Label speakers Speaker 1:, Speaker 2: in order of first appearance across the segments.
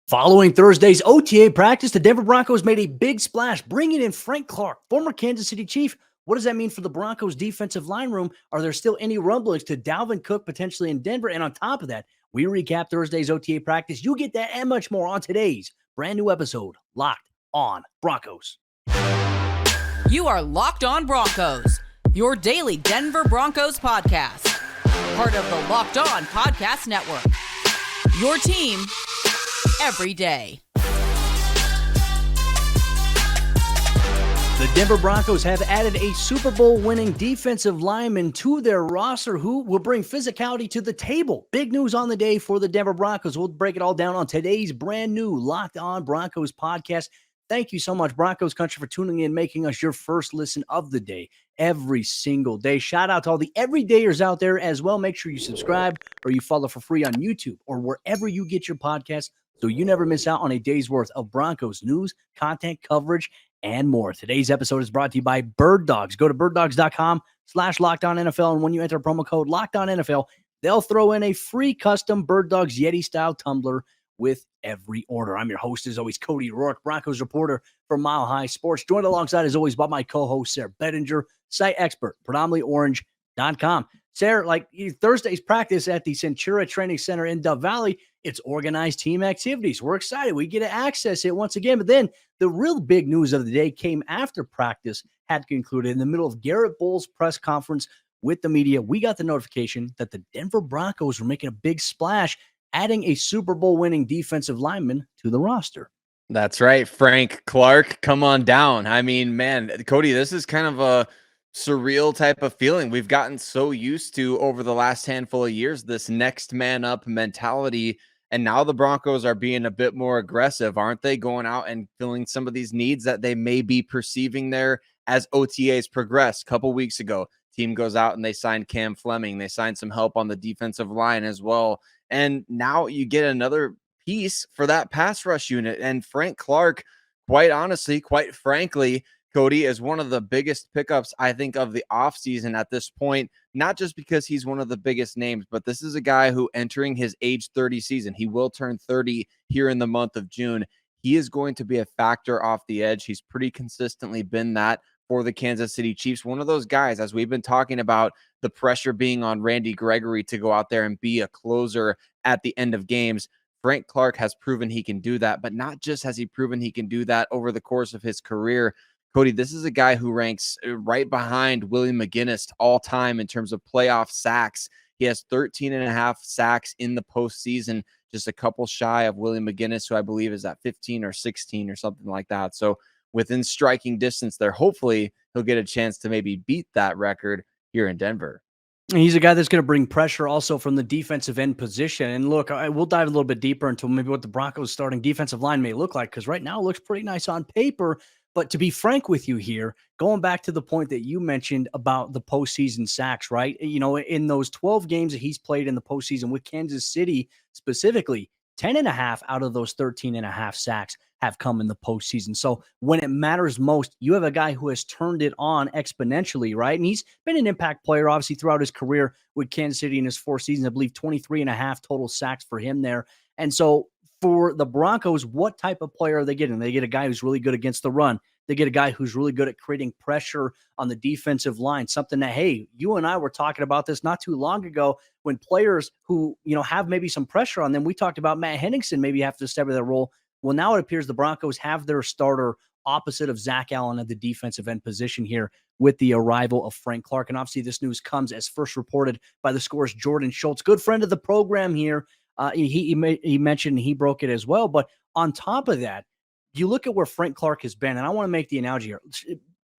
Speaker 1: Following Thursday's OTA practice, the Denver Broncos made a big splash, bringing in Frank Clark, former Kansas City Chief. What does that mean for the Broncos' defensive line room? Are there still any rumblings to Dalvin Cook potentially in Denver? And on top of that, we recap Thursday's OTA practice. You get that and much more on today's brand new episode, Locked on Broncos.
Speaker 2: You are Locked on Broncos, your daily Denver Broncos podcast. Part of the Locked on Podcast Network. Your team every day.
Speaker 1: The Denver Broncos have added a Super Bowl winning defensive lineman to their roster who will bring physicality to the table. Big news on the day for the Denver Broncos. We'll break it all down on today's brand new Locked on Broncos podcast. Thank you so much, Broncos Country, for tuning in, making us your first listen of the day every single day. Shout out to all the everydayers out there as well. Make sure you subscribe or you follow for free on YouTube or wherever you get your podcasts so you never miss out on a day's worth of Broncos news, content, coverage, and more. Today's episode is brought to you by Birddogs. Go to birddogs.com/LockedOnNFL, and when you enter promo code LockedOnNFL, they'll throw in a free custom Birddogs Yeti-style tumbler with every order. I'm your host, as always, Cody Roark, Broncos reporter for Mile High Sports, joined alongside, as always, by my co-host, Sayre Bedinger, site expert, predominantlyorange.com. Sayre, like Thursday's practice at the Centura Training Center in Dove Valley, it's organized team activities. We're excited. We get to access it once again. But then the real big news of the day came after practice had concluded. In the middle of Garrett Bowles' press conference with the media, we got the notification that the Denver Broncos were making a big splash, adding a Super Bowl winning defensive lineman to the roster.
Speaker 3: That's right. Frank Clark, come on down. I mean, man, Cody, this is kind of a surreal type of feeling we've gotten so used to over the last handful of years, this next man up mentality. And now the Broncos are being a bit more aggressive, aren't they? Going out and filling some of these needs that they may be perceiving there as OTAs progress. A couple weeks ago, team goes out and they signed Cam Fleming. They signed some help on the defensive line as well. And now you get another piece for that pass rush unit. And Frank Clark, quite honestly, quite frankly, Cody, is one of the biggest pickups, I think, of the offseason at this point, not just because he's one of the biggest names, but this is a guy who entering his age 30 season, he will turn 30 here in the month of June. He is going to be a factor off the edge. He's pretty consistently been that for the Kansas City Chiefs. One of those guys, as we've been talking about, the pressure being on Randy Gregory to go out there and be a closer at the end of games. Frank Clark has proven he can do that, but not just has he proven he can do that over the course of his career. Cody, this is a guy who ranks right behind Willie McGinnis all time in terms of playoff sacks. He has 13 and a half sacks in the postseason, just a couple shy of Willie McGinnis, who I believe is at 15 or 16 or something like that. So within striking distance there, hopefully he'll get a chance to maybe beat that record here in Denver.
Speaker 1: He's a guy that's going to bring pressure also from the defensive end position. And look, we'll dive a little bit deeper into maybe what the Broncos starting defensive line may look like, because right now it looks pretty nice on paper. But to be frank with you here, going back to the point that you mentioned about the postseason sacks, right? You know, in those 12 games that he's played in the postseason with Kansas City specifically, 10 and a half out of those 13 and a half sacks have come in the postseason. So when it matters most, you have a guy who has turned it on exponentially, right? And he's been an impact player, obviously, throughout his career with Kansas City in his 4 seasons. I believe 23 and a half total sacks for him there. And so for the Broncos, what type of player are they getting? They get a guy who's really good against the run. They get a guy who's really good at creating pressure on the defensive line, something that, hey, you and I were talking about this not too long ago when players who, you know, have maybe some pressure on them. We talked about Matt Henningsen maybe have to step in that role. Well, now it appears the Broncos have their starter opposite of Zach Allen at the defensive end position here with the arrival of Frank Clark. And obviously this news comes as first reported by the Score's Jordan Schultz, good friend of the program here. He mentioned he broke it as well. But on top of that, you look at where Frank Clark has been, and I want to make the analogy here.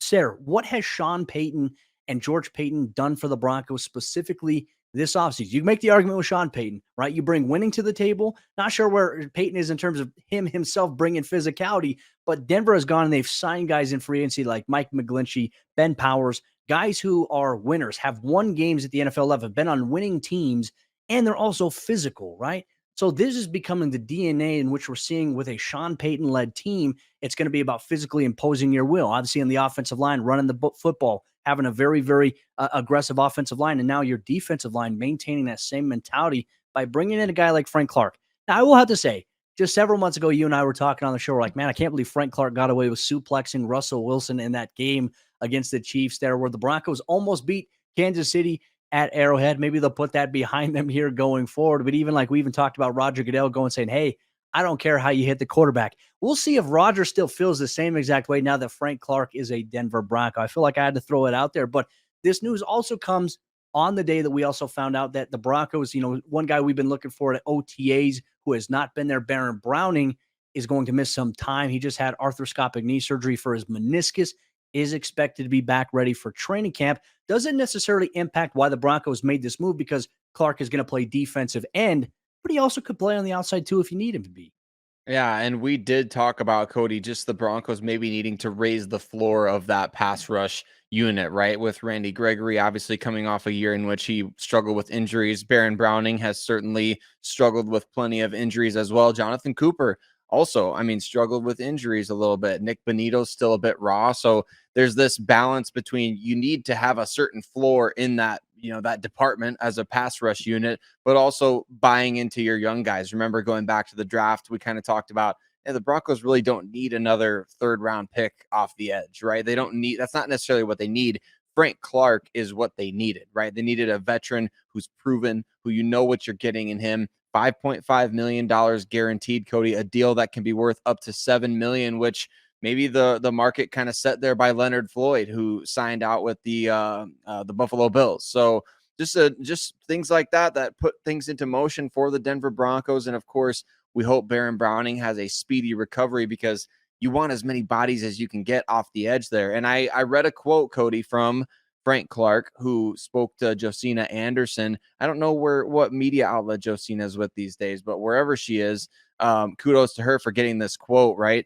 Speaker 1: Sayre, what has Sean Payton and George Payton done for the Broncos specifically this offseason? You make the argument with Sean Payton, right? You bring winning to the table. Not sure where Payton is in terms of him himself bringing physicality, but Denver has gone and they've signed guys in free agency like Mike McGlinchey, Ben Powers, guys who are winners, have won games at the NFL level, have been on winning teams, and they're also physical, right? So this is becoming the DNA in which we're seeing with a Sean Payton-led team. It's going to be about physically imposing your will. Obviously, on the offensive line, running the football, having a very, very aggressive offensive line, and now your defensive line maintaining that same mentality by bringing in a guy like Frank Clark. Now, I will have to say, just several months ago, you and I were talking on the show. We're like, man, I can't believe Frank Clark got away with suplexing Russell Wilson in that game against the Chiefs there, where the Broncos almost beat Kansas City at Arrowhead. Maybe they'll put that behind them here going forward. But even like we even talked about Roger Goodell going saying, hey, I don't care how you hit the quarterback. We'll see if Roger still feels the same exact way now that Frank Clark is a Denver Bronco. I feel like I had to throw it out there. But this news also comes on the day that we also found out that the Broncos, one guy we've been looking for at OTAs who has not been there, Baron Browning, is going to miss some time. He just had arthroscopic knee surgery for his meniscus, is expected to be back ready for training camp. Doesn't necessarily impact why the Broncos made this move because Clark is going to play defensive end, but he also could play on the outside too if you need him to be.
Speaker 3: Yeah, and we did talk about Cody, just the Broncos maybe needing to raise the floor of that pass rush unit, right? With Randy Gregory obviously coming off a year in which he struggled with injuries. Baron Browning has certainly struggled with plenty of injuries as well. Jonathan Cooper also, struggled with injuries a little bit. Nick Benito's still a bit raw. So there's this balance between you need to have a certain floor in that, that department as a pass rush unit, but also buying into your young guys. Remember going back to the draft, we kind of talked about the Broncos really don't need another third round pick off the edge, right? They don't need, that's not necessarily what they need. Frank Clark is what they needed, right? They needed a veteran who's proven, who what you're getting in him. $5.5 million guaranteed, Cody, a deal that can be worth up to $7 million, which maybe the market kind of set there by Leonard Floyd, who signed out with the Buffalo Bills. So just things like that put things into motion for the Denver Broncos. And of course, we hope Baron Browning has a speedy recovery because you want as many bodies as you can get off the edge there. And I read a quote, Cody, from Frank Clark, who spoke to Josina Anderson. I don't know what media outlet Josina's with these days, but wherever she is, kudos to her for getting this quote, right?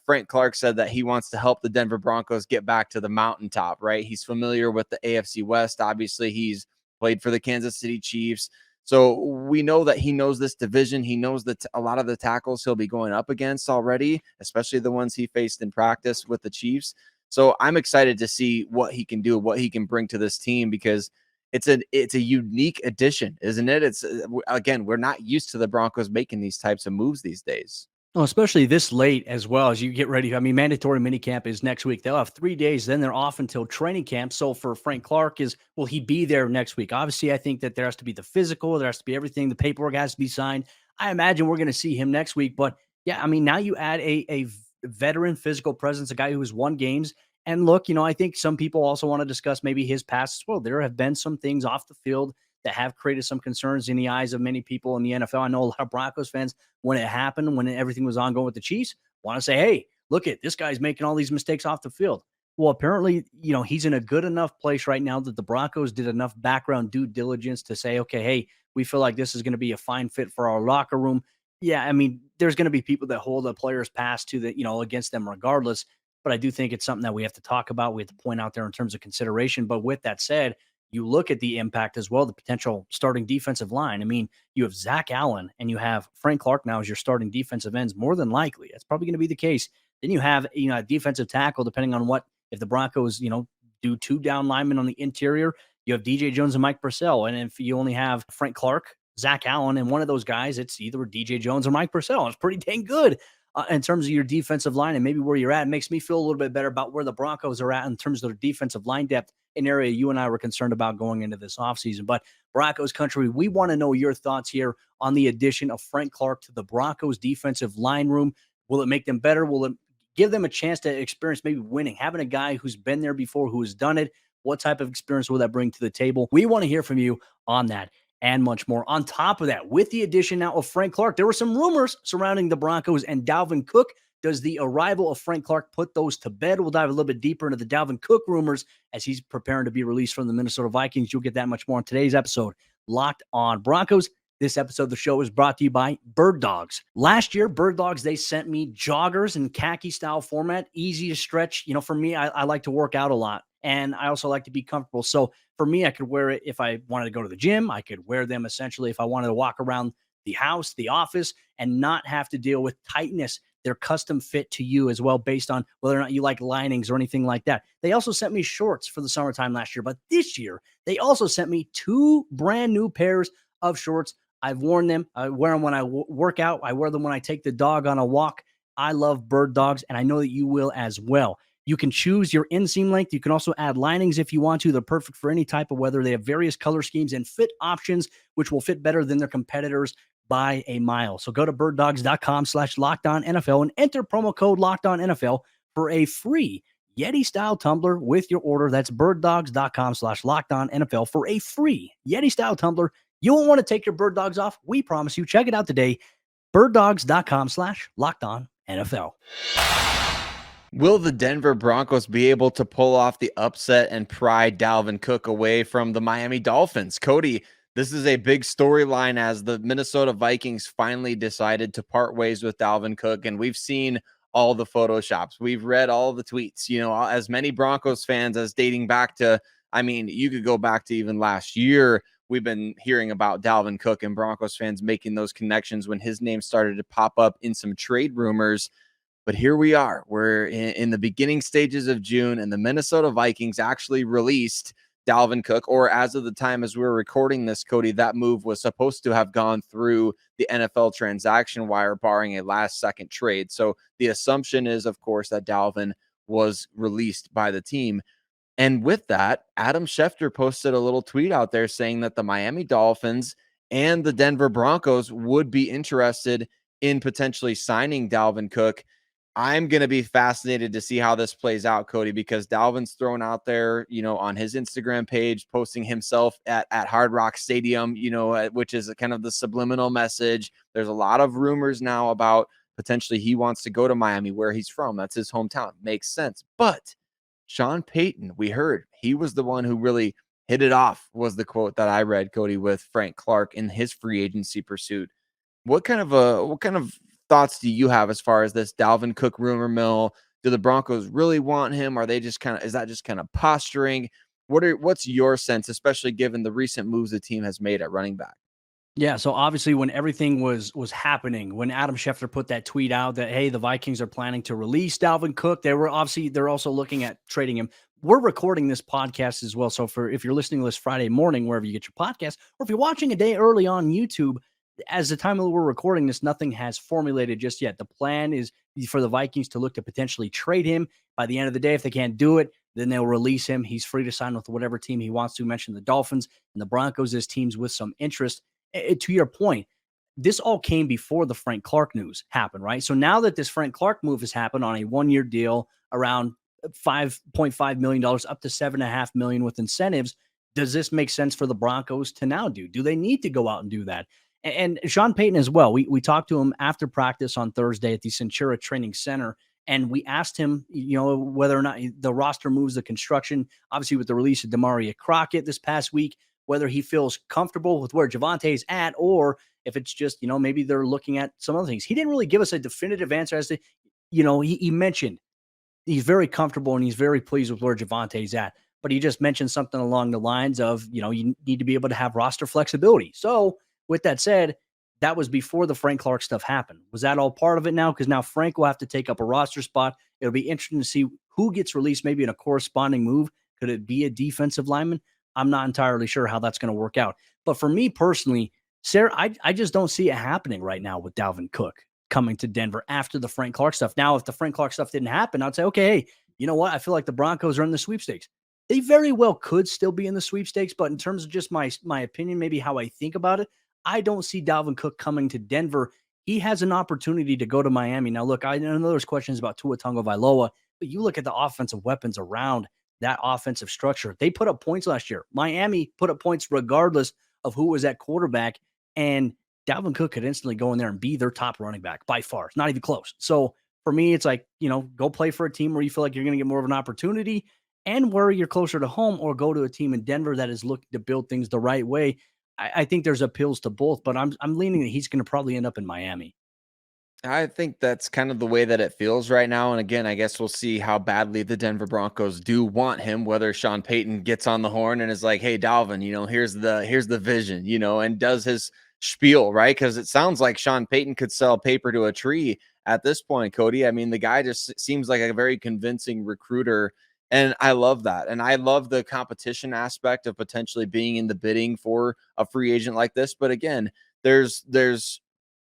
Speaker 3: Frank Clark said that he wants to help the Denver Broncos get back to the mountaintop, right? He's familiar with the AFC West. Obviously, he's played for the Kansas City Chiefs. So we know that he knows this division. He knows that a lot of the tackles he'll be going up against already, especially the ones he faced in practice with the Chiefs. So I'm excited to see what he can do, what he can bring to this team, because it's a unique addition, isn't it? It's again, we're not used to the Broncos making these types of moves these days.
Speaker 1: Well, especially this late as well as you get ready. Mandatory minicamp is next week. They'll have 3 days, then they're off until training camp. So for Frank Clark, will he be there next week? Obviously, I think that there has to be the physical, there has to be everything. The paperwork has to be signed. I imagine we're going to see him next week. But yeah, now you add a veteran physical presence, a guy who has won games. And look, I think some people also want to discuss maybe his past as well. There have been some things off the field that have created some concerns in the eyes of many people in the NFL. I know a lot of Broncos fans, when it happened, when everything was ongoing with the Chiefs, want to say, hey, look at this guy's making all these mistakes off the field. Well, apparently, he's in a good enough place right now that the Broncos did enough background due diligence to say, okay, hey, we feel like this is going to be a fine fit for our locker room. Yeah, there's going to be people that hold a player's past to the, against them regardless. But I do think it's something that we have to talk about. We have to point out there in terms of consideration. But with that said, you look at the impact as well, the potential starting defensive line. You have Zach Allen and you have Frank Clark now as your starting defensive ends, more than likely. That's probably going to be the case. Then you have, a defensive tackle, depending on if the Broncos, do 2 down linemen on the interior, you have DJ Jones and Mike Purcell. And if you only have Frank Clark, Zach Allen, and one of those guys, it's either DJ Jones or Mike Purcell. It's pretty dang good. In terms of your defensive line and maybe where you're at, it makes me feel a little bit better about where the Broncos are at in terms of their defensive line depth, an area you and I were concerned about going into this offseason. But Broncos country, we want to know your thoughts here on the addition of Frank Clark to the Broncos defensive line room. Will it make them better? Will it give them a chance to experience maybe winning, having a guy who's been there before, who has done it? What type of experience will that bring to the table? We want to hear from you on that and much more. On top of that, with the addition now of Frank Clark, there were some rumors surrounding the Broncos and Dalvin Cook. Does the arrival of Frank Clark put those to bed? We'll dive a little bit deeper into the Dalvin Cook rumors as he's preparing to be released from the Minnesota Vikings. You'll get that much more on today's episode, Locked on Broncos. This episode of the show is brought to you by Birddogs. Last year, Birddogs, they sent me joggers in khaki style format, easy to stretch. For me, I like to work out a lot. And I also like to be comfortable. So for me, I could wear it if I wanted to go to the gym. I could wear them essentially if I wanted to walk around the house, the office, and not have to deal with tightness. They're custom fit to you as well, based on whether or not you like linings or anything like that. They also sent me shorts for the summertime last year. But this year, they also sent me 2 brand new pairs of shorts I've worn them. I wear them when I work out. I wear them when I take the dog on a walk. I love Birddogs, and I know that you will as well. You can choose your inseam length. You can also add linings if you want to. They're perfect for any type of weather. They have various color schemes and fit options, which will fit better than their competitors by a mile. So go to birddogs.com/LockedOnNFL and enter promo code LockedOnNFL for a free Yeti-style tumbler with your order. That's birddogs.com/LockedOnNFL for a free Yeti-style tumbler. You won't want to take your bird dogs off. We promise you. Check it out today. birddogs.com/LockedOnNFL.
Speaker 3: Will the Denver Broncos be able to pull off the upset and pry Dalvin Cook away from the Miami Dolphins? Cody, this is a big storyline as the Minnesota Vikings finally decided to part ways with Dalvin Cook, and we've seen all the photoshops. We've read all the tweets, as many Broncos fans as dating back to, you could go back to even last year. We've been hearing about Dalvin Cook and Broncos fans making those connections when his name started to pop up in some trade rumors. But here we are. We're in the beginning stages of June, and the Minnesota Vikings actually released Dalvin Cook, or as of the time as we were recording this, Cody, that move was supposed to have gone through the NFL transaction wire, barring a last-second trade. So the assumption is, of course, that Dalvin was released by the team. And with that, Adam Schefter posted a little tweet out there saying that the Miami Dolphins and the Denver Broncos would be interested in potentially signing Dalvin Cook. I'm going to be fascinated to see how this plays out, Cody, because Dalvin's thrown out there, on his Instagram page, posting himself at Hard Rock Stadium, which is kind of the subliminal message. There's a lot of rumors now about potentially he wants to go to Miami, where he's from. That's his hometown. Makes sense. But Sean Payton, we heard he was the one who really hit it off, was the quote that I read, Cody, with Frank Clark in his free agency pursuit. What kind of thoughts do you have as far as this Dalvin Cook rumor mill? Do the Broncos really want him? Are they just is that just kind of posturing? What's your sense, especially given the recent moves the team has made at running back?
Speaker 1: Yeah, so obviously when everything was happening, when Adam Schefter put that tweet out that, hey, the Vikings are planning to release Dalvin Cook, they're also looking at trading him. We're recording this podcast as well. So if you're listening to this Friday morning, wherever you get your podcast, or if you're watching a day early on YouTube, as the time that we're recording this, nothing has formulated just yet. The plan is for the Vikings to look to potentially trade him. By the end of the day, if they can't do it, then they'll release him. He's free to sign with whatever team he wants to. Mention the Dolphins and the Broncos as teams with some interest. To your point, this all came before the Frank Clark news happened, right? So now that this Frank Clark move has happened on a 1-year deal around $5.5 million up to $7.5 million with incentives, does this make sense for the Broncos to now do? Do they need to go out and do that? And Sean Payton as well. We talked to him after practice on Thursday at the Centura Training Center, and we asked him, whether or not the roster moves, the construction, obviously with the release of Demaria Crockett this past week, whether he feels comfortable with where Javonte's at, or if it's just, maybe they're looking at some other things. He didn't really give us a definitive answer as to, he mentioned he's very comfortable and he's very pleased with where Javonte's at. But he just mentioned something along the lines of, you need to be able to have roster flexibility. So with that said, that was before the Frank Clark stuff happened. Was that all part of it now? Because now Frank will have to take up a roster spot. It'll be interesting to see who gets released, maybe in a corresponding move. Could it be a defensive lineman? I'm not entirely sure how that's going to work out. But for me personally, Sayre, I just don't see it happening right now with Dalvin Cook coming to Denver after the Frank Clark stuff. Now, if the Frank Clark stuff didn't happen, I'd say, okay, hey, you know what? I feel like the Broncos are in the sweepstakes. They very well could still be in the sweepstakes, but in terms of just my opinion, maybe how I think about it, I don't see Dalvin Cook coming to Denver. He has an opportunity to go to Miami. Now, look, I know there's questions about Tua Tagovailoa, but you look at the offensive weapons around that offensive structure. They put up points last year. Miami put up points regardless of who was at quarterback, and Dalvin Cook could instantly go in there and be their top running back by far. It's not even close. So for me, it's like, go play for a team where you feel like you're going to get more of an opportunity and where you're closer to home, or go to a team in Denver that is looking to build things the right way. I think there's appeals to both, but I'm leaning that he's going to probably end up in Miami.
Speaker 3: I think that's kind of the way that it feels right now. And again, I guess we'll see how badly the Denver Broncos do want him, whether Sean Payton gets on the horn and is like, hey, Dalvin, here's the vision, and does his spiel, right? Because it sounds like Sean Payton could sell paper to a tree at this point, Cody. I mean, the guy just seems like a very convincing recruiter. And I love that. And I love the competition aspect of potentially being in the bidding for a free agent like this. But again, there's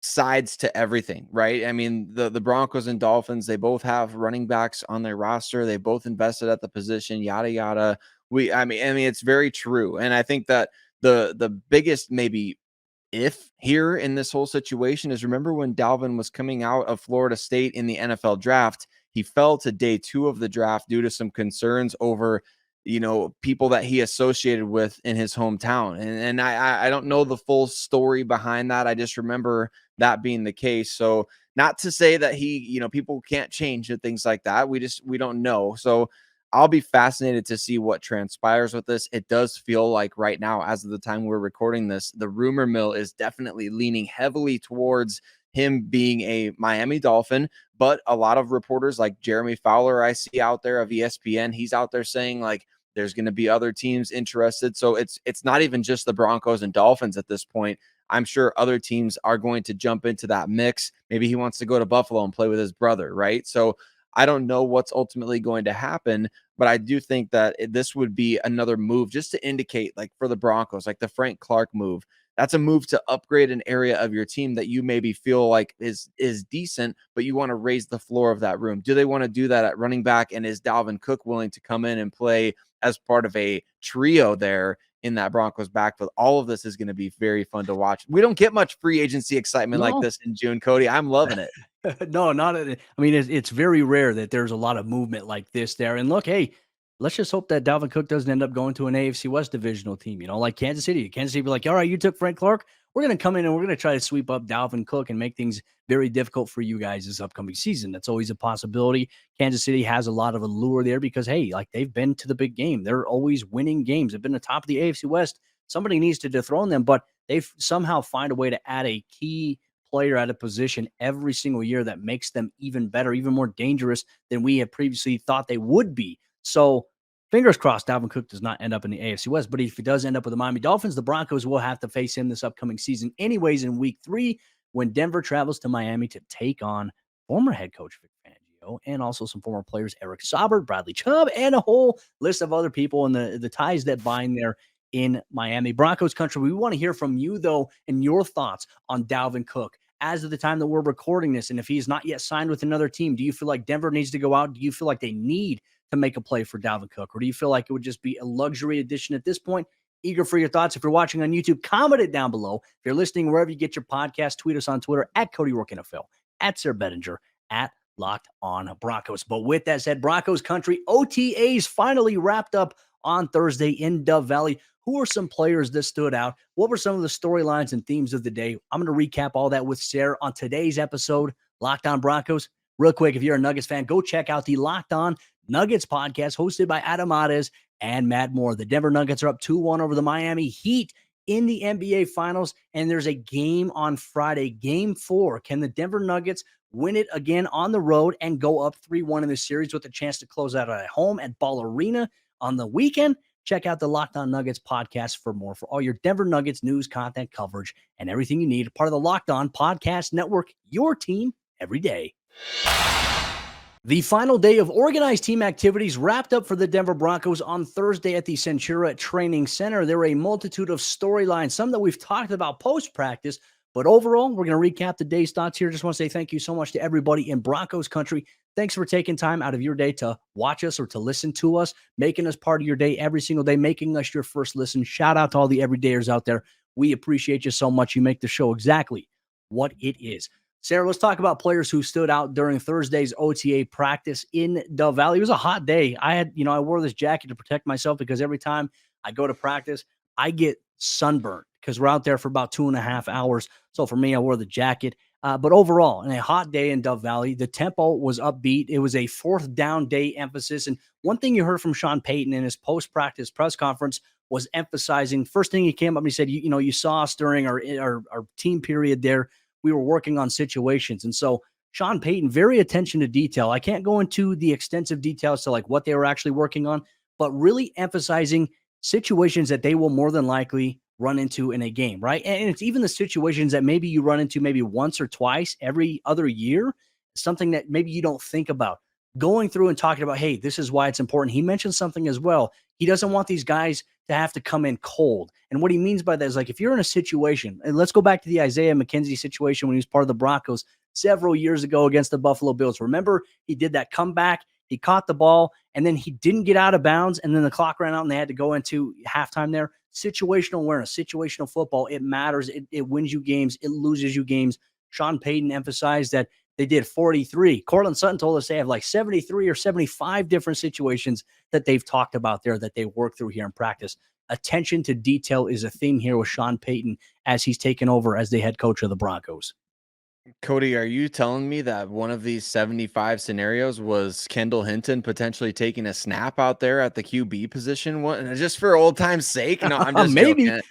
Speaker 3: sides to everything, right? I mean, the Broncos and Dolphins, they both have running backs on their roster. They both invested at the position, yada yada. I mean, it's very true. And I think that the biggest maybe if here in this whole situation is, remember when Dalvin was coming out of Florida State in the NFL draft, he fell to day 2 of the draft due to some concerns over, people that he associated with in his hometown. And I don't know the full story behind that. I just remember that being the case. So not to say that people can't change and things like that. We don't know. So I'll be fascinated to see what transpires with this. It does feel like right now, as of the time we're recording this, the rumor mill is definitely leaning heavily towards him being a Miami Dolphin. But a lot of reporters like Jeremy Fowler, I see out there of ESPN, he's out there saying like there's going to be other teams interested. So it's not even just the Broncos and Dolphins at this point. I'm sure other teams are going to jump into that mix. Maybe he wants to go to Buffalo and play with his brother, right? So I don't know what's ultimately going to happen, but I do think that this would be another move just to indicate, like for the Broncos, like the Frank Clark move. That's a move to upgrade an area of your team that you maybe feel like is decent, but you want to raise the floor of that room. Do they want to do that at running back? And is Dalvin Cook willing to come in and play as part of a trio there in that Broncos backfield? All of this is going to be very fun to watch. We don't get much free agency excitement like this in June, Cody. I'm loving it.
Speaker 1: No, I mean, it's very rare that there's a lot of movement like this there. And look, hey, let's just hope that Dalvin Cook doesn't end up going to an AFC West divisional team, like Kansas City. Kansas City be like, all right, you took Frank Clark. We're going to come in and we're going to try to sweep up Dalvin Cook and make things very difficult for you guys this upcoming season. That's always a possibility. Kansas City has a lot of allure there because, hey, like they've been to the big game. They're always winning games. They've been the top of the AFC West. Somebody needs to dethrone them, but they've somehow find a way to add a key player at a position every single year that makes them even better, even more dangerous than we had previously thought they would be. So fingers crossed Dalvin Cook does not end up in the AFC West, but if he does end up with the Miami Dolphins, the Broncos will have to face him this upcoming season anyways in week 3 when Denver travels to Miami to take on former head coach Vic Fangio and also some former players, Eric Saubert, Bradley Chubb, and a whole list of other people and the ties that bind there in Miami. Broncos country, we want to hear from you, though, and your thoughts on Dalvin Cook as of the time that we're recording this. And if he's not yet signed with another team, do you feel like Denver needs to go out? Do you feel like they need to make a play for Dalvin Cook? Or do you feel like it would just be a luxury addition at this point? Eager for your thoughts. If you're watching on YouTube, comment it down below. If you're listening wherever you get your podcast, tweet us on Twitter at Cody Roark NFL, at Sayre Bedinger, at Locked On Broncos. But with that said, Broncos country OTAs finally wrapped up on Thursday in Dove Valley. Who are some players that stood out? What were some of the storylines and themes of the day? I'm going to recap all that with Sayre on today's episode, Locked On Broncos. Real quick, if you're a Nuggets fan, go check out the Locked On Nuggets podcast hosted by Adam Ades and Matt Moore. The Denver Nuggets are up 2-1 over the Miami Heat in the NBA Finals, and there's a game on Friday, Game 4. Can the Denver Nuggets win it again on the road and go up 3-1 in the series with a chance to close out at home at Ball Arena on the weekend? Check out the Locked On Nuggets podcast for more, for all your Denver Nuggets news, content, coverage, and everything you need. Part of the Locked On Podcast Network, your team every day. The final day of organized team activities wrapped up for the Denver Broncos on Thursday at the Centura Training Center. There were a multitude of storylines, some that we've talked about post-practice, but overall, we're going to recap the day's thoughts here. Just want to say thank you so much to everybody in Broncos country. Thanks for taking time out of your day to watch us or to listen to us, making us part of your day every single day, making us your first listen. Shout out to all the everydayers out there. We appreciate you so much. You make the show exactly what it is. Sayre, let's talk about players who stood out during Thursday's OTA practice in Dove Valley. It was a hot day. I wore this jacket to protect myself because every time I go to practice, I get sunburned because we're out there for about 2.5 hours. So for me, I wore the jacket. But overall, in a hot day in Dove Valley, the tempo was upbeat. It was a 4th down day emphasis. And one thing you heard from Sean Payton in his post-practice press conference was emphasizing, first thing he came up and he said, you saw us during our team period there. We were working on situations. And so Sean Payton, very attention to detail. I can't go into the extensive details to like what they were actually working on, but really emphasizing situations that they will more than likely run into in a game, right? And it's even the situations that maybe you run into maybe once or twice every other year, something that maybe you don't think about. Going through and talking about, hey, this is why it's important. He mentioned something as well. He doesn't want these guys to have to come in cold. And what he means by that is, like, if you're in a situation, and let's go back to the Isaiah McKenzie situation when he was part of the Broncos several years ago against the Buffalo Bills. Remember, he did that comeback, he caught the ball, and then he didn't get out of bounds, and then the clock ran out and they had to go into halftime there. Situational awareness, situational football, it matters. It wins you games, it loses you games. Sean Payton emphasized that they did 43. Courtland Sutton told us they have like 73 or 75 different situations that they've talked about there that they work through here in practice. Attention to detail is a theme here with Sean Payton as he's taken over as the head coach of the Broncos.
Speaker 3: Cody, are you telling me that one of these 75 scenarios was Kendall Hinton potentially taking a snap out there at the QB position? What, just for old time's sake? No, I'm just
Speaker 1: Maybe.
Speaker 3: joking.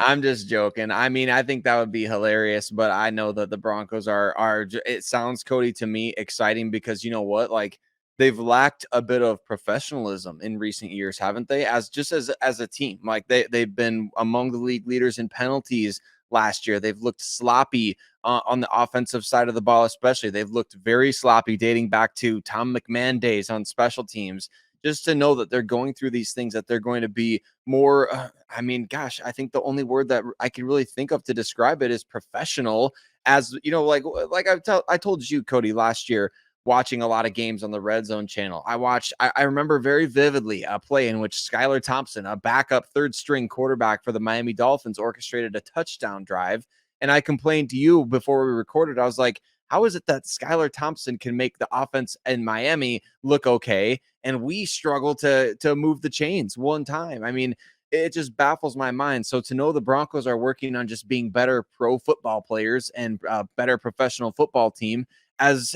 Speaker 3: I'm just joking. I mean, I think that would be hilarious, but I know that the Broncos it sounds, Cody, to me exciting because you know what? Like, they've lacked a bit of professionalism in recent years, haven't they? As a team. Like they've been among the league leaders in penalties last year. They've looked sloppy on the offensive side of the ball, especially. They've looked very sloppy dating back to Tom McMahon days on special teams. Just to know that they're going through these things, that they're going to be more, I mean, gosh, I think the only word that I can really think of to describe it is professional. As you know, like I told you, Cody, last year, watching a lot of games on the Red Zone channel. I remember very vividly a play in which Skylar Thompson, a backup third string quarterback for the Miami Dolphins, orchestrated a touchdown drive. And I complained to you before we recorded. I was like, how is it that Skylar Thompson can make the offense in Miami look okay, and we struggle to move the chains one time? I mean, it just baffles my mind. So to know the Broncos are working on just being better pro football players and a better professional football team, as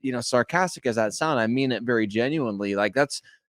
Speaker 3: you know, sarcastic as that sound, I mean it very genuinely. Like,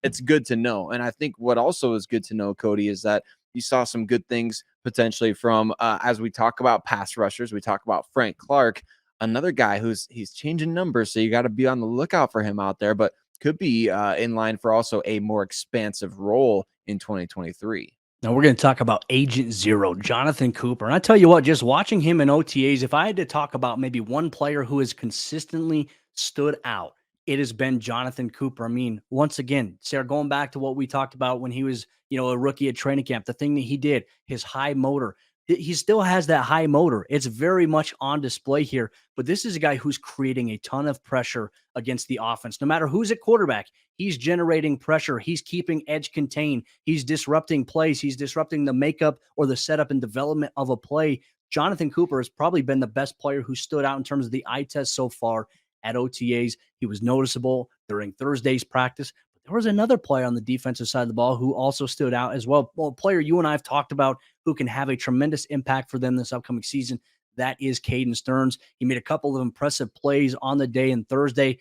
Speaker 3: it's good to know. And I think what also is good to know, Cody, is that you saw some good things potentially from as we talk about pass rushers, we talk about Frank Clark, another guy he's changing numbers, so you got to be on the lookout for him out there, but could be in line for also a more expansive role in 2023.
Speaker 1: Now we're going to talk about Agent Zero, Jonathan Cooper. And I tell you what, just watching him in OTAs, if I had to talk about maybe one player who has consistently stood out, it has been Jonathan Cooper. I mean, once again, Sayre, going back to what we talked about when he was, a rookie at training camp, the thing that he did, his high motor, he still has that high motor. It's very much on display here, but this is a guy who's creating a ton of pressure against the offense. No matter who's at quarterback, he's generating pressure. He's keeping edge contained. He's disrupting plays. He's disrupting the makeup or the setup and development of a play. Jonathan Cooper has probably been the best player who stood out in terms of the eye test so far at OTAs. He was noticeable during Thursday's practice. But there was another player on the defensive side of the ball who also stood out as well. Well, a player you and I have talked about who can have a tremendous impact for them this upcoming season. That is Caden Sterns. He made a couple of impressive plays on the day and Thursday,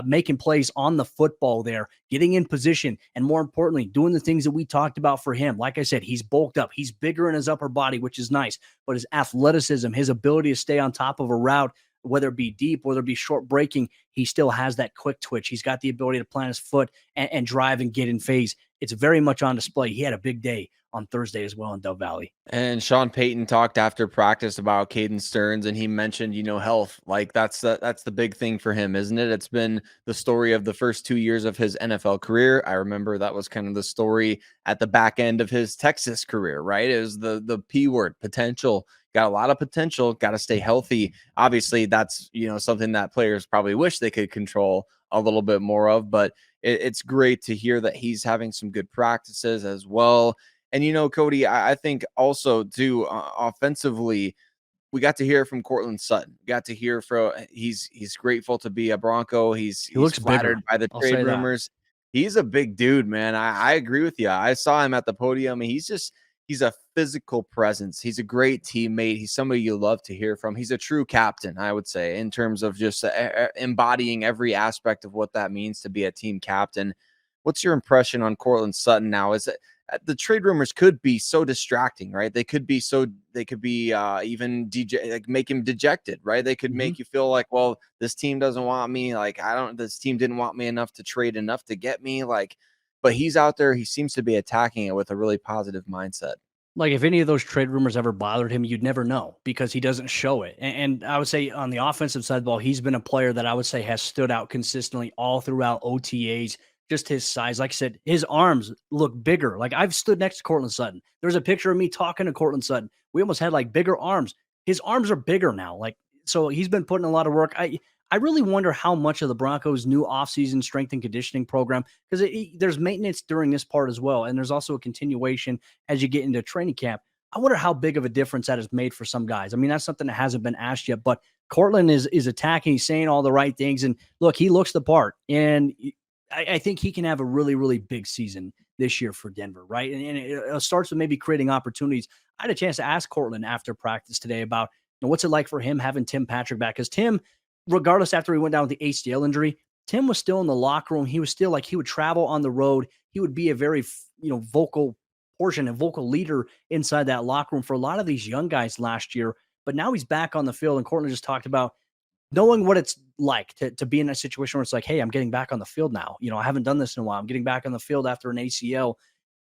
Speaker 1: making plays on the football there, getting in position, and more importantly, doing the things that we talked about for him. Like I said, he's bulked up. He's bigger in his upper body, which is nice, but his athleticism, his ability to stay on top of a route, whether it be deep, whether it be short breaking, he still has that quick twitch. He's got the ability to plant his foot and drive and get in phase. It's very much on display. He had a big day on Thursday as well in Dove Valley.
Speaker 3: And Sean Payton talked after practice about Caden Sterns, and he mentioned, health. Like that's the big thing for him, isn't it? It's been the story of the first 2 years of his NFL career. I remember that was kind of the story at the back end of his Texas career, right? It was the P word, potential. Got a lot of potential, got to stay healthy. Obviously, that's, something that players probably wish they could control a little bit more of, but it's great to hear that he's having some good practices as well. And, Cody, I think also too, offensively, we got to hear from Courtland Sutton. We got to hear from he's grateful to be a Bronco. He's
Speaker 1: looks
Speaker 3: flattered
Speaker 1: bigger.
Speaker 3: by the
Speaker 1: I'll
Speaker 3: trade
Speaker 1: say that.
Speaker 3: rumors. He's a big dude, man. I agree with you. I saw him at the podium. He's a physical presence. He's a great teammate. He's somebody you love to hear from. He's a true captain, I would say, in terms of just embodying every aspect of what that means to be a team captain. What's your impression on Courtland Sutton now? Is it the trade rumors could be so distracting, right? They could be even like make him dejected, right? They could make you feel like, well, this team doesn't want me. Like, this team didn't want me enough to trade enough to get me. Like, but he's out there. He seems to be attacking it with a really positive mindset.
Speaker 1: Like, if any of those trade rumors ever bothered him, you'd never know because he doesn't show it. And I would say on the offensive side of the ball, he's been a player that I would say has stood out consistently all throughout OTAs. just his size. Like I said, his arms look bigger. Like I've stood next to Courtland Sutton. There's a picture of me talking to Courtland Sutton. We almost had like bigger arms. His arms are bigger now. Like, so he's been putting a lot of work. I really wonder how much of the Broncos' new offseason strength and conditioning program, because there's maintenance during this part as well. And there's also a continuation as you get into training camp. I wonder how big of a difference that has made for some guys. I mean, that's something that hasn't been asked yet, but Courtland is attacking, he's saying all the right things. And look, he looks the part. And I think he can have a really, really big season this year for Denver, right? And it starts with maybe creating opportunities. I had a chance to ask Courtland after practice today about what's it like for him having Tim Patrick back, because Tim, regardless, after he went down with the ACL injury, Tim was still in the locker room. He was still like, he would travel on the road. He would be a very, vocal portion, a vocal leader inside that locker room for a lot of these young guys last year. But now he's back on the field. And Courtland just talked about knowing what it's like to be in a situation where it's like, hey, I'm getting back on the field now. I haven't done this in a while. I'm getting back on the field after an ACL.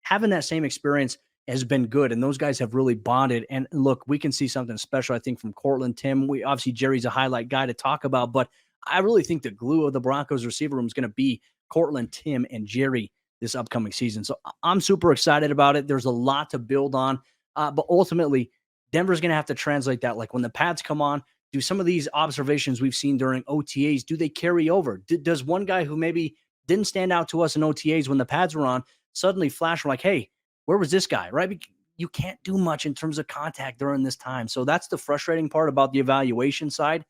Speaker 1: Having that same experience has been good. And those guys have really bonded. And look, we can see something special, I think, from Courtland, Tim. Obviously, Jerry's a highlight guy to talk about, but I really think the glue of the Broncos receiver room is going to be Courtland, Tim, and Jerry this upcoming season. So I'm super excited about it. There's a lot to build on. But ultimately, Denver's going to have to translate that. Like when the pads come on, do some of these observations we've seen during OTAs, do they carry over? Does one guy who maybe didn't stand out to us in OTAs when the pads were on suddenly flash like, hey, where was this guy, right? You can't do much in terms of contact during this time. So that's the frustrating part about the evaluation side.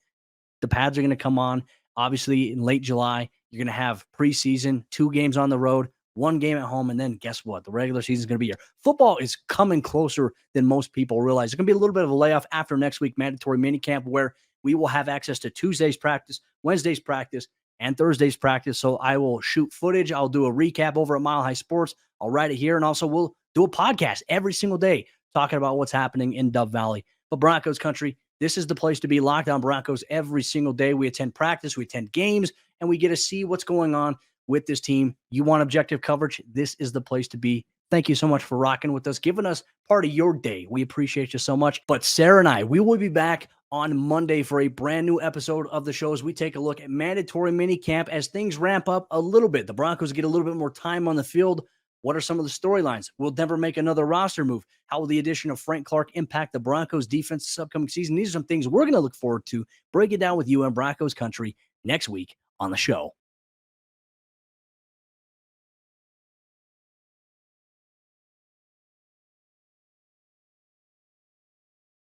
Speaker 1: The pads are going to come on, obviously, in late July. You're going to have preseason, 2 games on the road, 1 game at home, and then guess what? The regular season is going to be here. Football is coming closer than most people realize. It's going to be a little bit of a layoff after next week, mandatory minicamp, where we will have access to Tuesday's practice, Wednesday's practice, and Thursday's practice. So I will shoot footage. I'll do a recap over at Mile High Sports. I'll write it here, and also we'll do a podcast every single day talking about what's happening in Dove Valley. But Broncos country, this is the place to be. Locked On Broncos every single day. We attend practice, we attend games, and we get to see what's going on with this team. You want objective coverage? This is the place to be. Thank you so much for rocking with us, giving us part of your day. We appreciate you so much. But Sayre and I, we will be back on Monday for a brand new episode of the show as we take a look at mandatory minicamp as things ramp up a little bit. The Broncos get a little bit more time on the field. What are some of the storylines? Will Denver make another roster move? How will the addition of Frank Clark impact the Broncos defense this upcoming season? These are some things we're going to look forward to. Break it down with you and Broncos country next week on the show.